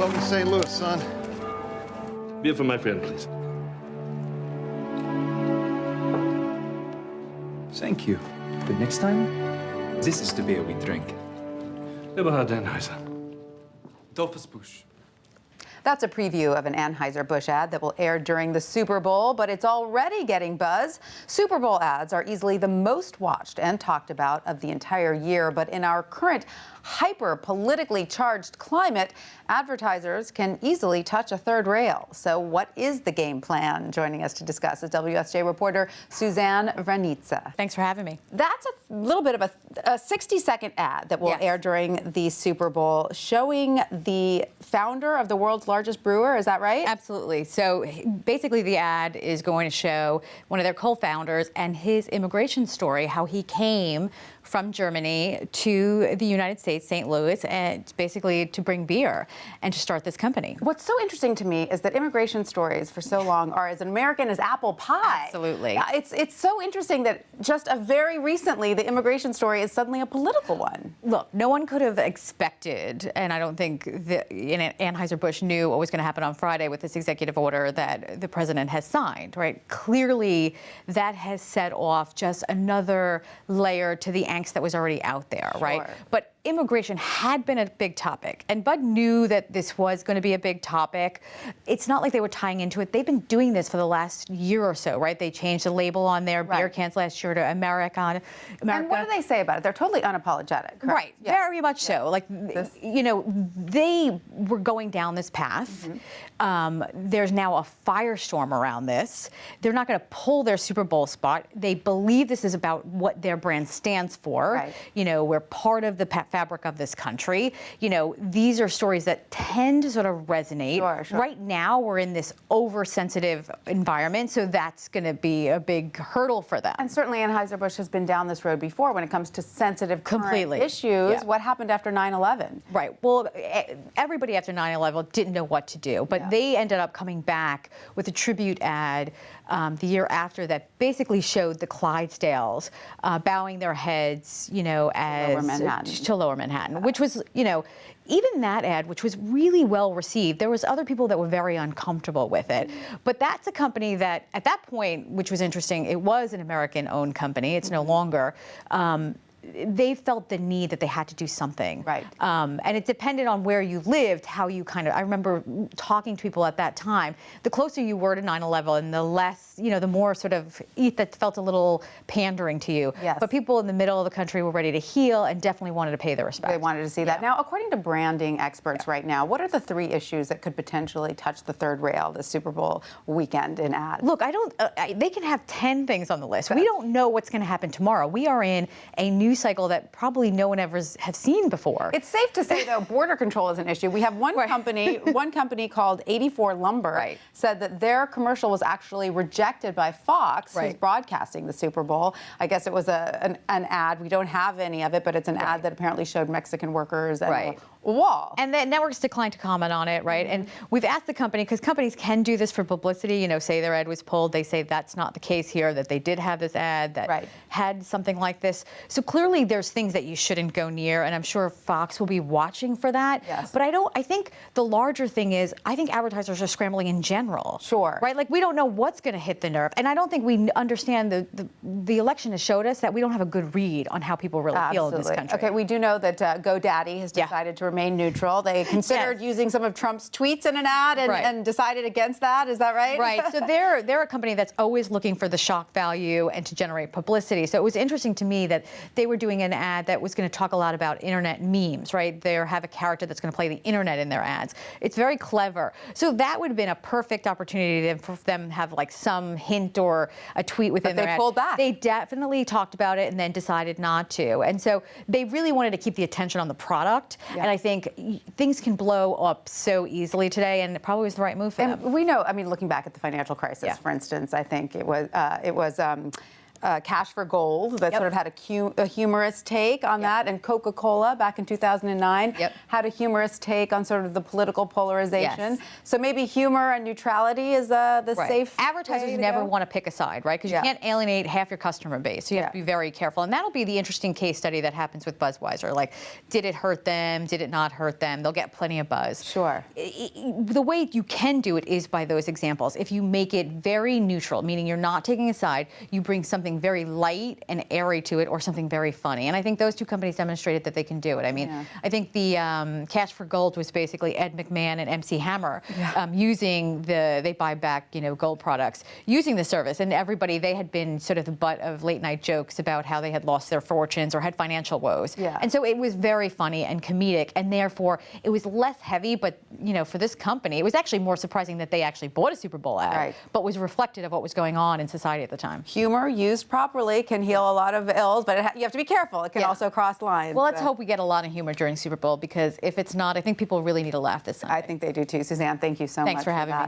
Welcome to St. Louis, son. Beer for my friend, please. Thank you. But next time, this is the beer we drink. Eberhard Anheuser. Anheuser-Busch. That's a preview of an Anheuser-Busch ad that will air during the Super Bowl, but it's already getting buzz. Super Bowl ads are easily the most watched and talked about of the entire year, but in our current hyper-politically charged climate, advertisers can easily touch a third rail. So what is the game plan? Joining us to discuss is WSJ reporter Suzanne Vranica. Thanks for having me. That's a little bit of a 60-second ad that will air during the Super Bowl, showing the founder of the world's largest brewer. Is that right? Absolutely. So basically the ad is going to show one of their co-founders and his immigration story, how he came from Germany to the United States, St. Louis, and basically to bring beer and to start this company. What's so interesting to me is that immigration stories for so long are as American as apple pie. Absolutely. It's so interesting that just very recently the immigration story is suddenly a political one. Look, no one could have expected, and I don't think Anheuser-Busch knew what was going to happen on Friday with this executive order that the president has signed, right? Clearly, that has set off just another layer to the angst that was already out there, right? But immigration had been a big topic, and Bud knew that this was going to be a big topic. It's not like they were tying into it. They've been doing this for the last year or so, right? They changed the label on their beer cans last year to America. And what do they say about it? They're totally unapologetic, correct? Right, very much so. Like, you know, they were going down this path. There's now a firestorm around this. They're not going to pull their Super Bowl spot. They believe this is about what their brand stands for. Right. You know, we're part of the fabric of this country. You know, these are stories that tend to sort of resonate. Sure. Right now, we're in this oversensitive environment, so that's going to be a big hurdle for them. And certainly Anheuser-Busch has been down this road before when it comes to sensitive current issues. Yeah. What happened after 9/11? Right. Well, everybody after 9/11 didn't know what to do, but they ended up coming back with a tribute ad the year after that basically showed the Clydesdales bowing their heads, you know, as to Lower Manhattan, which was, you know, even that ad, which was really well received, there was other people that were very uncomfortable with it. But that's a company that, at that point, which was interesting, it was an American-owned company. It's no longer. They felt the need that they had to do something. Right. And it depended on where you lived, how you kind of, I remember talking to people at that time, the closer you were to 9/11, the less, you know, the more sort of that felt a little pandering to you. Yes. But people in the middle of the country were ready to heal and definitely wanted to pay their respect. They wanted to see that. Now, according to branding experts right now, what are the 3 issues that could potentially touch the third rail this Super Bowl weekend in ads? Look, they can have 10 things on the list. We don't know what's going to happen tomorrow. We are in a news cycle that probably no one ever have seen before. It's safe to say, though, border control is an issue. We have one company called 84 Lumber said that their commercial was actually rejected by Fox, who's broadcasting the Super Bowl. I guess it was an ad. We don't have any of it, but it's an ad that apparently showed Mexican workers and a wall. And the networks declined to comment on it, right? And we've asked the company, because companies can do this for publicity, you know, say their ad was pulled. They say that's not the case here, that they did have this ad that had something like this. So clearly there's things that you shouldn't go near, and I'm sure Fox will be watching for that. Yes. But I think the larger thing is, I think advertisers are scrambling in general. Sure. Right? Like, we don't know what's going to hit the nerve. And I don't think we understand the election has showed us that we don't have a good read on how people really feel in this country. Okay, we do know that GoDaddy has decided to remain neutral. They considered using some of Trump's tweets in an ad and decided against that. Is that right? Right. So they're a company that's always looking for the shock value and to generate publicity. So it was interesting to me that they were doing an ad that was going to talk a lot about internet memes, right? They have a character that's going to play the internet in their ads. It's very clever. So that would have been a perfect opportunity for them to have like some hint or a tweet within their ad. But they pulled back. They definitely talked about it and then decided not to. And so they really wanted to keep the attention on the product. And I think things can blow up so easily today, and it probably was the right move for them. We know, I mean, looking back at the financial crisis, for instance, I think it was Cash for Gold that sort of had a humorous take on that, and Coca-Cola back in 2009 had a humorous take on sort of the political polarization. So maybe humor and neutrality is the safe Advertisers never want to pick a side, right? Because you can't alienate half your customer base. So you have to be very careful. And that'll be the interesting case study that happens with Budweiser. Like, did it hurt them? Did it not hurt them? They'll get plenty of buzz. Sure. The way you can do it is by those examples. If you make it very neutral, meaning you're not taking a side, you bring something very light and airy to it, or something very funny. And I think those two companies demonstrated that they can do it. I mean, I think the Cash for Gold was basically Ed McMahon and MC Hammer using they buy back, gold products, using the service. And everybody, they had been sort of the butt of late night jokes about how they had lost their fortunes or had financial woes. And so it was very funny and comedic, and therefore it was less heavy. But, for this company, it was actually more surprising that they actually bought a Super Bowl ad, but was reflective of what was going on in society at the time. Humor used properly can heal a lot of ills, but you have to be careful. It can also cross lines. Well, let's hope we get a lot of humor during Super Bowl, because if it's not, I think people really need to laugh this Sunday. I think they do too. Suzanne, thank you so much. Thanks for having me.